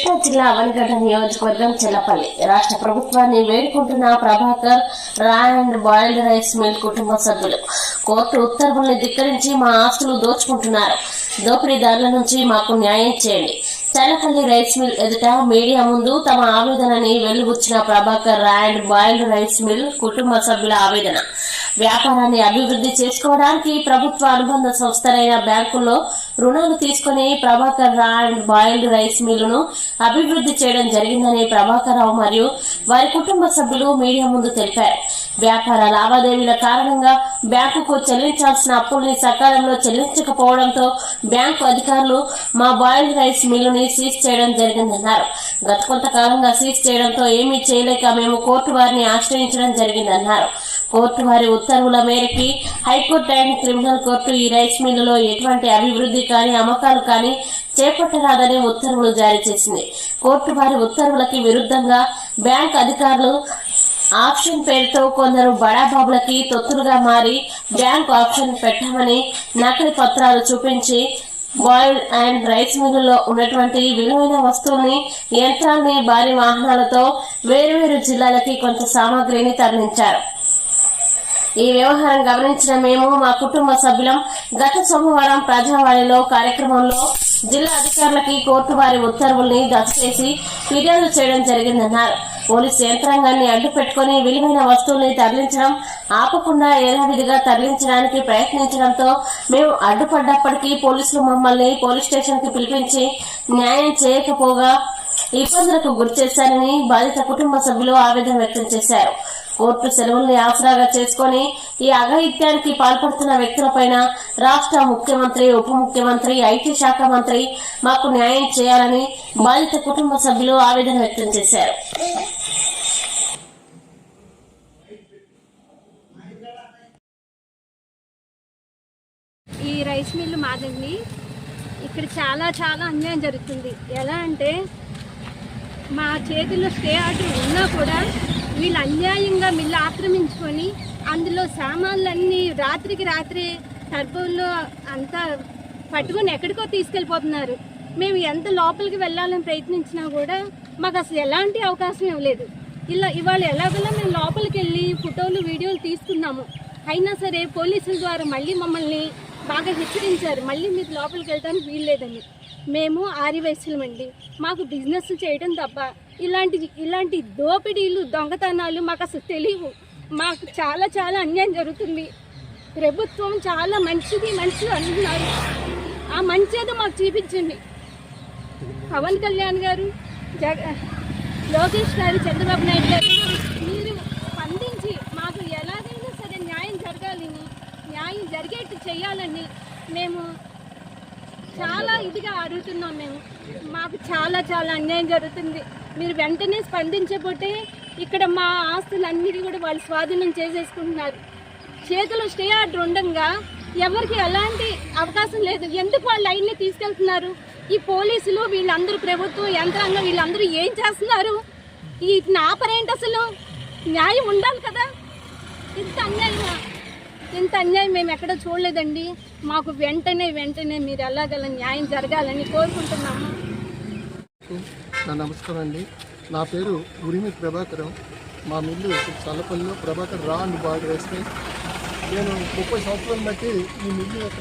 కృష్ణా జిల్లా అవనిగడ్డ నియోజకవర్గం చెల్లపల్లి రాష్ట్ర ప్రభుత్వాన్ని వేడుకుంటున్న ప్రభాకర్ రా అండ్ బాయిల్డ్ రైస్ మిల్ కుటుంబ సభ్యులు కోర్టు ఉత్తర్వుల్ని ధిక్కరించి మా ఆస్తులు దోచుకుంటున్నారు. దోపిడీదారుల నుంచి మాకు న్యాయం చేయండి. చెల్లపల్లి రైస్ మిల్ ఎదుట మీడియా ముందు తమ ఆవేదనని వెలుగుచ్చిన ప్రభాకర్ రా అండ్ బాయిల్డ్ రైస్ మిల్ కుటుంబ సభ్యుల ఆవేదన. వ్యాపారాన్ని అభివృద్ధి చేసుకోవడానికి ప్రభుత్వ అనుబంధ సంస్థలైన బ్యాంకుల్లో రుణాలు తీసుకుని ప్రభాకర్ రా అండ్ బాయిల్డ్ రైస్ మిల్లును అభివృద్ధి చేయడం జరిగిందని ప్రభాకర్ రావు మరియు వారి కుటుంబ సభ్యులు మీడియా ముందు తెలిపారు. వ్యాపార లావాదేవీల కారణంగా బ్యాంకుకు చెల్లించాల్సిన అప్పుల్ని సకాలంలో చెల్లించకపోవడంతో బ్యాంకు అధికారులు మా బాయిల్డ్ రైస్ మిల్లుని సీజ్ చేయడం జరిగిందన్నారు. గత కొంతకాలంగా సీజ్ చేయడంతో ఏమీ చేయలేక మేము కోర్టు వారిని ఆశ్రయించడం జరిగిందన్నారు. కోర్టు వారి ఉత్తర్వుల మేరకి హైకోర్టు అండ్ క్రిమినల్ కోర్టు ఈ రైస్ మిల్లులో ఎటువంటి అభివృద్ధి కానీ అమ్మకాలు కానీ చేపట్టరాదని ఉత్తర్వులు జారీ చేసింది. కోర్టు వారి ఉత్తర్వులకి విరుద్ధంగా బ్యాంక్ అధికారులు ఆప్షన్ పేరుతో కొందరు బడాబాబులకి తొత్తులుగా మారి బ్యాంక్ ఆప్షన్ పెట్టామని నకిలీ పత్రాలు చూపించి బాయిల్డ్ అండ్ రైస్ మిల్లులో ఉన్నటువంటి విలువైన వస్తువుల్ని యంత్రాల్ని భారీ వాహనాలతో వేరువేరు జిల్లాలకి కొంత సామాగ్రిని తరలించారు. ఈ వ్యవహారం గమనించిన మేము మా కుటుంబ సభ్యులం గత సోమవారం ప్రజావాణిలో కార్యక్రమంలో జిల్లా అధికారులకి కోర్టు వారి ఉత్తర్వుల్ని దయచేసి ఫిర్యాదు చేయడం జరిగిందన్నారు. పోలీసు యంత్రాంగాన్ని అడ్డు పెట్టుకుని విలువైన వస్తువుల్ని తరలించడం ఆపకుండా యథావిధిగా తరలించడానికి ప్రయత్నించడంతో మేము అడ్డుపడ్డప్పటికీ పోలీసులు మమ్మల్ని పోలీస్ స్టేషన్ కి పిలిపించి న్యాయం చేయకపోగా ఇబ్బందులకు గురి చేశారని బాధిత కుటుంబ సభ్యులు ఆవేదన వ్యక్తం చేశారు. కోర్టు సెలవుల్ని ఆసరాగా చేసుకుని ఈ అఘాయిత్యానికి పాల్పడుతున్న వ్యక్తులపైన రాష్ట్ర ముఖ్యమంత్రి, ఉప ముఖ్యమంత్రి, ఐటీ శాఖ మంత్రి మాకు న్యాయం చేయాలని బాధిత కుటుంబ సభ్యులు ఆవేదన వ్యక్తం చేశారు. ఈ రైస్ మిల్లు మాదండి. ఇక్కడ చాలా చాలా అన్యాయం జరుగుతుంది. ఎలా అంటే మా చేతిలో స్టే ఆర్డర్ ఉన్నా కూడా వీళ్ళు అన్యాయంగా మిల్లు ఆక్రమించుకొని అందులో సామాన్లన్నీ రాత్రికి రాత్రి టర్బోల్లో అంతా పట్టుకొని ఎక్కడికో తీసుకెళ్ళిపోతున్నారు. మేము ఎంత లోపలికి వెళ్ళాలని ప్రయత్నించినా కూడా మాకు అసలు ఎలాంటి అవకాశం ఇవ్వలేదు. ఇవాళ ఎలాగోలా మేము లోపలికి వెళ్ళి ఫోటోలు వీడియోలు తీసుకున్నాము. అయినా సరే పోలీసుల ద్వారా మళ్ళీ మమ్మల్ని బాగా హెచ్చరించారు, మళ్ళీ మీరు లోపలికి వెళ్ళడానికి వీల్లేదని. మేము ఆదివాసులమండి, మాకు బిజినెస్ చేయడం తప్ప ఇలాంటి దోపిడీలు, దొంగతనాలు మాకు అసలు తెలియవు. మాకు చాలా చాలా అన్యాయం జరుగుతుంది. ప్రభుత్వం చాలా మంచిది అంటున్నారు. ఆ మంచి ఏదో మాకు చూపించండి. పవన్ కళ్యాణ్ గారు, లోకేష్ గారు, చంద్రబాబు నాయుడు గారు, మీరు స్పందించి మాకు ఎలాగైనా సరే న్యాయం జరగాలని, న్యాయం జరిగేట్టు చేయాలని మేము చాలా ఇదిగా అడుగుతున్నాం. మాకు చాలా చాలా అన్యాయం జరుగుతుంది. మీరు వెంటనే స్పందించకపోతే ఇక్కడ మా ఆస్తులన్నిటి కూడా వాళ్ళు స్వాధీనం చేసేసుకుంటున్నారు. చేతిలో స్టే ఆర్డర్ ఉండగా ఎవరికి ఎలాంటి అవకాశం లేదు. ఎందుకు వాళ్ళు లైన్ని తీసుకెళ్తున్నారు? ఈ పోలీసులు వీళ్ళందరూ, ప్రభుత్వం యంత్రాంగం వీళ్ళందరూ ఏం చేస్తున్నారు? ఈ ఆపరేంటి? అసలు న్యాయం ఉండాలి కదా. ఇంత అన్యాయం మేము ఎక్కడ చూడలేదండి. మాకు వెంటనే మీరు ఎలాగల న్యాయం జరగాలని కోరుకుంటున్నాము. నమస్కారం అండి. నా పేరు ఉరిమి ప్రభాకరం. మా మిల్లు చల్లపల్లిలో ప్రభాకర్ రా అండ్ బాయిల్డ్ రైస్ మిల్. నేను 30 సంవత్సరాలు బట్టి ఈ మిల్లు యొక్క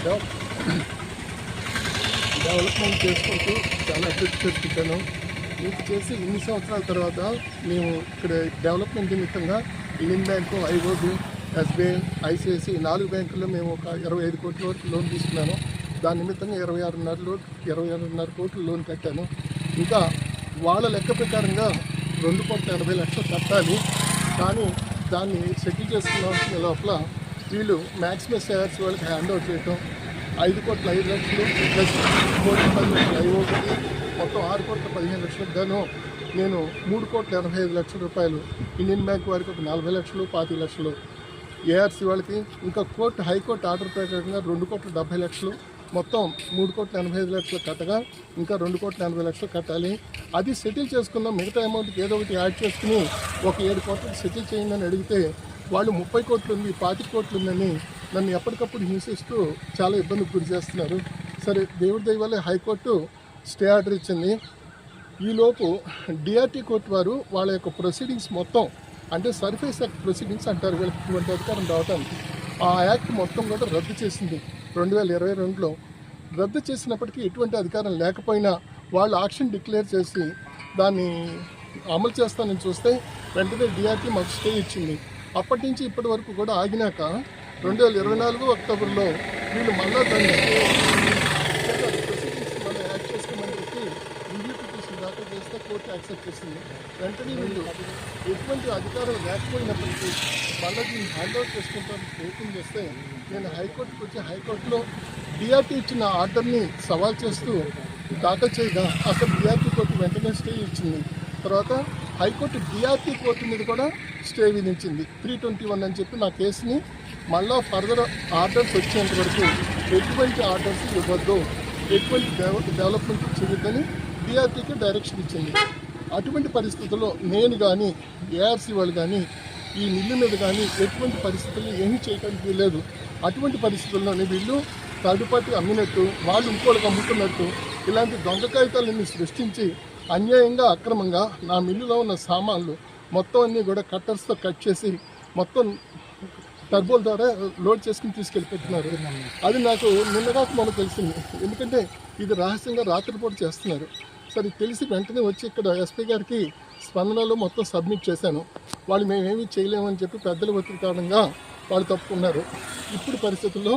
డెవలప్మెంట్ చేసుకుంటూ చాలా అభివృద్ధి చేసుకుంటాను. మీకు చేసి ఇన్ని సంవత్సరాల తర్వాత మేము ఇక్కడ డెవలప్మెంట్ నిమిత్తంగా Indian bank, IOB, SBI, ICICI 4 బ్యాంకుల్లో మేము ఒక 25 కోట్ల వరకు లోన్ తీసుకున్నాను. దాని నిమిత్తంగా 26.5 కోట్లు లోన్ కట్టాను. ఇంకా వాళ్ళ లెక్క ప్రకారంగా 2,80,00,000 కట్టాలి. కానీ దాన్ని సెటిల్ చేసుకున్న లోపల వీళ్ళు మ్యాక్సిమం షేర్స్ వాళ్ళకి హ్యాండ్ ఓవర్ చేయటం, 5,05,00,000 ప్లస్ 3,10,00,000 ఐఓబి, మొత్తం 6,15,00,000 గాను నేను 3,85,00,000 రూపాయలు, ఇండియన్ బ్యాంక్ వారికి ఒక 40 లక్షలు, 25 లక్షలు, ఏఆర్సీ వాళ్ళకి, ఇంకా హైకోర్టు ఆర్డర్ ప్రకారంగా 2,70,00,000, మొత్తం 3,85,00,000 కట్టగా ఇంకా 2,80,00,000 కట్టాలి. అది సెటిల్ చేసుకుందాం, మిగతా అమౌంట్కి ఏదో ఒకటి యాడ్ చేసుకుని ఒక 7 కోట్లు సెటిల్ చేయండి అని అడిగితే వాళ్ళు 30 కోట్లు ఉంది, 25 కోట్లు ఉందని నన్ను ఎప్పటికప్పుడు హింసిస్తూ చాలా ఇబ్బందికి గురి చేస్తున్నారు. సరే, దేవుడి దయ వల్ల హైకోర్టు స్టే ఆర్డర్ ఇచ్చింది. ఈలోపు డిఆర్టీ కోర్టు వారు వాళ్ళ యొక్క ప్రొసీడింగ్స్ మొత్తం, అంటే సర్ఫేస్ యాక్ట్ ప్రొసీడింగ్స్ అంటారు వీళ్ళకి ఇటువంటి అధికారం రావడానికి, ఆ యాక్ట్ మొత్తం కూడా రద్దు చేసింది 2022లో. రద్దు చేసినప్పటికీ ఎటువంటి అధికారం లేకపోయినా వాళ్ళు ఆక్షన్ డిక్లేర్ చేసి దాన్ని అమలు చేస్తానని చూస్తే వెంటనే డిఆర్టీ మాకు స్టే ఇచ్చింది. అప్పటి నుంచి ఇప్పటి వరకు కూడా ఆగినాక 2024 అక్టోబర్లో వీళ్ళు మళ్ళా దాన్ని ప్రొసీడింగ్స్ మళ్ళీ యాక్ట్ చేసుకోమని చెప్పి రివ్యూ పిటిషన్ దాఖలు చేస్తే కోర్టు యాక్సెప్ట్ చేసింది. వెంటనే వీళ్ళు ఎటువంటి అధికారం లేకపోయినప్పటికీ మళ్ళీ దీన్ని హ్యాండ్ ఓవర్ చేసుకుంటానికి ప్రయత్నం చేస్తే నేను హైకోర్టుకు వచ్చి హైకోర్టులో డిఆర్టీ ఇచ్చిన ఆర్డర్ని సవాల్ చేస్తూ దాఖలు చేయగా అక్కడ డిఆర్టీ కోర్టు వెంటనే స్టే ఇచ్చింది. తర్వాత హైకోర్టు డిఆర్టీ కోర్టు మీద కూడా స్టే విధించింది 321 అని చెప్పి నా కేసుని మళ్ళా ఫర్దర్ ఆర్డర్స్ వచ్చేంత వరకు ఎటువంటి ఆర్డర్స్ ఇవ్వద్దు, ఎటువంటి డెవలప్మెంట్ చేయొద్దని డిఆర్టీకి డైరెక్షన్ ఇచ్చింది. అటువంటి పరిస్థితుల్లో నేను కానీ ఏఆర్సీ వాళ్ళు కానీ ఈ మిల్లు మీద కానీ ఎటువంటి పరిస్థితుల్లో ఏమీ చేయడానికి లేదు. అటువంటి పరిస్థితుల్లోనే వీళ్ళు థర్డ్ పార్టీ అమ్మినట్టు, వాళ్ళు ఇంకోళ్ళకి అమ్ముతున్నట్టు ఇలాంటి దొంగ కాగితాలన్నీ సృష్టించి అన్యాయంగా అక్రమంగా నా మిల్లులో ఉన్న సామాన్లు మొత్తం అన్నీ కూడా కట్టర్స్తో కట్ చేసి మొత్తం టర్బోల ద్వారా లోడ్ చేసుకుని తీసుకెళ్ళిపెట్టినారు. అది నాకు నిన్నగా మనకు తెలిసింది, ఎందుకంటే ఇది రహస్యంగా రాత్రిపూట చేస్తున్నారు. సరే తెలిసి వెంటనే వచ్చి ఇక్కడ ఎస్పీ గారికి స్పందనలో మొత్తం సబ్మిట్ చేశాను. వాళ్ళు మేమేమీ చేయలేమని చెప్పి పెద్దల ఒత్తిడి కారణంగా వాళ్ళు తప్పుకున్నారు. ఇప్పుడు పరిస్థితుల్లో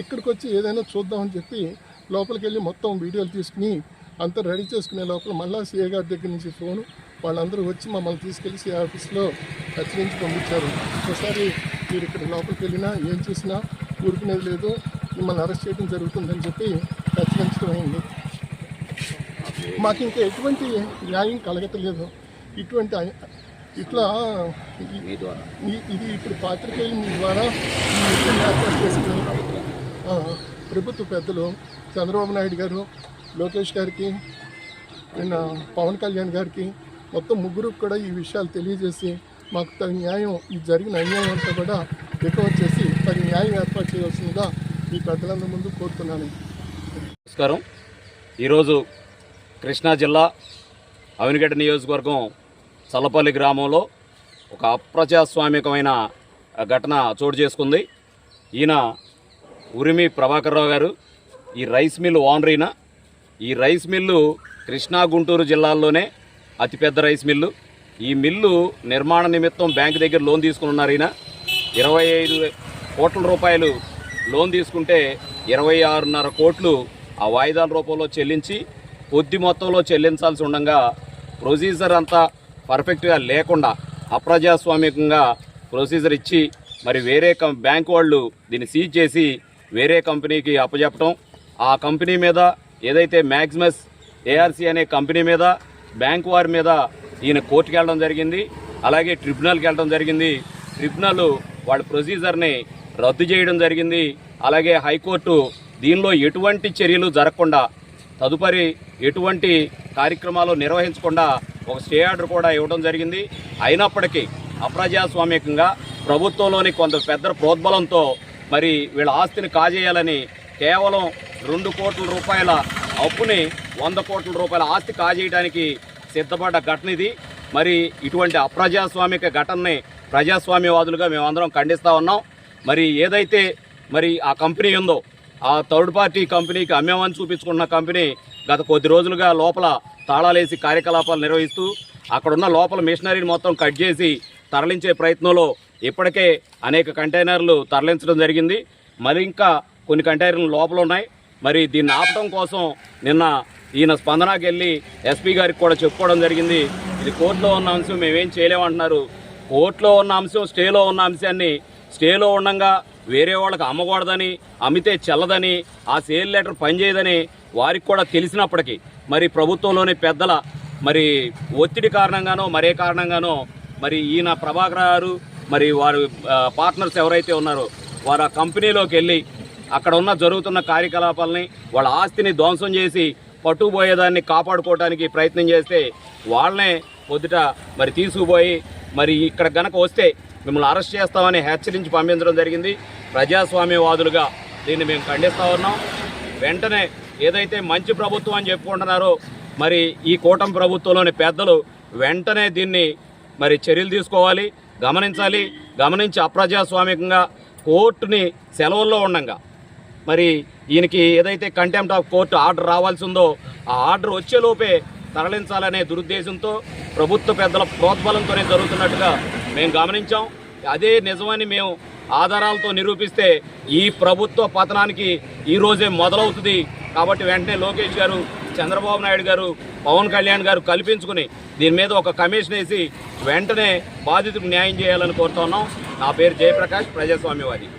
ఇక్కడికి వచ్చి ఏదైనా చూద్దామని చెప్పి లోపలికి వెళ్ళి మొత్తం వీడియోలు తీసుకుని అంతా రెడీ చేసుకునే లోపల మళ్ళీ సిఐ గారి దగ్గర నుంచి ఫోను, వాళ్ళందరూ వచ్చి మమ్మల్ని తీసుకెళ్ళి సిఐ ఆఫీస్లో హెచ్చరించి పంపించారు. ఒకసారి మీరు ఇక్కడ లోపలికి వెళ్ళినా ఏం చేసినా ఊరుకునేది లేదు, మిమ్మల్ని అరెస్ట్ చేయడం జరుగుతుందని చెప్పి హెచ్చరించడం అయింది. మాకు ఇంకా ఎటువంటి న్యాయం కలగట్లేదు. ఇట్లా ఇది ఇప్పుడు పాత్రికేయులు మీ ద్వారా ఏర్పాటు చేసుకుని ప్రభుత్వ పెద్దలు చంద్రబాబు నాయుడు గారు, లోకేష్ గారికి, నిన్న పవన్ కళ్యాణ్ గారికి మొత్తం ముగ్గురికి కూడా ఈ విషయాలు తెలియజేసి మాకు తగిన న్యాయం, ఈ జరిగిన అన్యాయం అంతా కూడా రికవర్ చేసి తగిన న్యాయం ఏర్పాటు చేయవలసిందిగా ఈ పెద్దలందరి ముందు కోరుతున్నాను. నమస్కారం. ఈరోజు కృష్ణా జిల్లా అవినిగడ్డ నియోజకవర్గం చల్లపల్లి గ్రామంలో ఒక అప్రజాస్వామికమైన ఘటన చోటు చేసుకుంది. ఈయన ఉరిమి ప్రభాకర్ రావు గారు ఈ రైస్ మిల్లు ఓనర్. ఈ రైస్ మిల్లు కృష్ణా గుంటూరు జిల్లాల్లోనే అతిపెద్ద రైస్ మిల్లు. ఈ మిల్లు నిర్మాణ నిమిత్తం బ్యాంకు దగ్గర లోన్ తీసుకుని ఉన్నారు. ఈయన 25 కోట్ల రూపాయలు లోన్ తీసుకుంటే 26.5 కోట్లు ఆ వాయిదాల రూపంలో చెల్లించి కొద్ది మొత్తంలో చెల్లించాల్సి ఉండగా ప్రొసీజర్ అంతా పర్ఫెక్ట్గా లేకుండా అప్రజాస్వామికంగా ప్రొసీజర్ ఇచ్చి మరి వేరే బ్యాంకు వాళ్ళు దీన్ని సీజ్ చేసి వేరే కంపెనీకి అప్పచెప్పటం, ఆ కంపెనీ మీద ఏదైతే మ్యాక్సిమస్ ఏఆర్సీ అనే కంపెనీ మీద బ్యాంకు వారి మీద ఈయన కోర్టుకు వెళ్ళడం జరిగింది. అలాగే ట్రిబ్యునల్కి వెళ్ళడం జరిగింది. ట్రిబ్యునల్ వాళ్ళ ప్రొసీజర్ని రద్దు చేయడం జరిగింది. అలాగే హైకోర్టు దీనిలో ఎటువంటి చర్యలు జరగకుండా తదుపరి ఎటువంటి కార్యక్రమాలు నిర్వహించకుండా ఒక స్టే ఆర్డర్ కూడా ఇవ్వడం జరిగింది. అయినప్పటికీ అప్రజాస్వామికంగా ప్రభుత్వంలోని కొంత పెద్ద ప్రోద్బలంతో మరి వీళ్ళ ఆస్తిని కాజేయాలని కేవలం 2 కోట్ల రూపాయల అప్పుని 100 కోట్ల రూపాయల ఆస్తి కాజేయడానికి సిద్ధపడ్డ ఘటన ఇది. మరి ఇటువంటి అప్రజాస్వామిక ఘటనని ప్రజాస్వామ్యవాదులుగా మేమందరం ఖండిస్తూ ఉన్నాం. మరి ఏదైతే మరి ఆ కంపెనీ ఉందో ఆ థర్డ్ పార్టీ కంపెనీకి అమ్మేమని చూపించుకున్న కంపెనీ గత కొద్ది రోజులుగా లోపల తాళాలేసి కార్యకలాపాలు నిర్వహిస్తూ అక్కడున్న లోపల మిషనరీని మొత్తం కట్ చేసి తరలించే ప్రయత్నంలో ఇప్పటికే అనేక కంటైనర్లు తరలించడం జరిగింది. మరి ఇంకా కొన్ని కంటైనర్లు లోపల ఉన్నాయి. మరి దీన్ని ఆపడం కోసం నిన్న ఈయన స్పందనకి వెళ్ళి ఎస్పీ గారికి కూడా చెప్పుకోవడం జరిగింది. ఇది కోర్టులో ఉన్న అంశం, మేమేం చేయలేమంటున్నారు. కోర్టులో ఉన్న అంశం, స్టేలో ఉన్న అంశాన్ని స్టేలో ఉండగా వేరే వాళ్ళకి అమ్మకూడదని, అమ్మితే చెల్లదని, ఆ సేల్ లెటర్ పనిచేయదని వారికి కూడా తెలిసినప్పటికీ మరి ప్రభుత్వంలోని పెద్దల మరి ఒత్తిడి కారణంగానో మరే కారణంగానో మరి ఈయన ప్రభాకర్ గారు మరి వారి పార్ట్నర్స్ ఎవరైతే ఉన్నారో వారు ఆ కంపెనీలోకి వెళ్ళి అక్కడ ఉన్న జరుగుతున్న కార్యకలాపాలని వాళ్ళ ఆస్తిని ధ్వంసం చేసి పట్టుకుపోయేదాన్ని కాపాడుకోవడానికి ప్రయత్నం చేస్తే వాళ్ళనే పొద్దుట మరి తీసుకుపోయి మరి ఇక్కడ గనక వస్తే మిమ్మల్ని అరెస్ట్ చేస్తామని హెచ్చరించి పంపించడం జరిగింది. ప్రజాస్వామ్యవాదులుగా దీన్ని మేము ఖండిస్తూ ఉన్నాం. వెంటనే ఏదైతే మంచి ప్రభుత్వం అని చెప్పుకుంటున్నారో మరి ఈ కూటమి ప్రభుత్వంలోని పెద్దలు వెంటనే దీన్ని మరి చర్యలు తీసుకోవాలి, గమనించి అప్రజాస్వామికంగా కోర్టుని సెలవుల్లో ఉండగా మరి ఈయనకి ఏదైతే కంటెంప్ట్ ఆఫ్ కోర్టు ఆర్డర్ రావాల్సి ఉందో ఆ ఆర్డర్ వచ్చేలోపే తరలించాలనే దురుద్దేశంతో ప్రభుత్వ పెద్దల ప్రోద్బలంతోనే జరుగుతున్నట్టుగా మేము గమనించాం. అదే నిజమని మేము ఆధారాలతో నిరూపిస్తే ఈ ప్రభుత్వ పతనానికి ఈరోజే మొదలవుతుంది. కాబట్టి వెంటనే లోకేష్ గారు, చంద్రబాబు నాయుడు గారు, పవన్ కళ్యాణ్ గారు కల్పించుకుని దీని మీద ఒక కమిషన్ వేసి వెంటనే బాధితులకు న్యాయం చేయాలని కోరుతున్నాం. నా పేరు జయప్రకాష్, ప్రజాస్వామ్యవాది.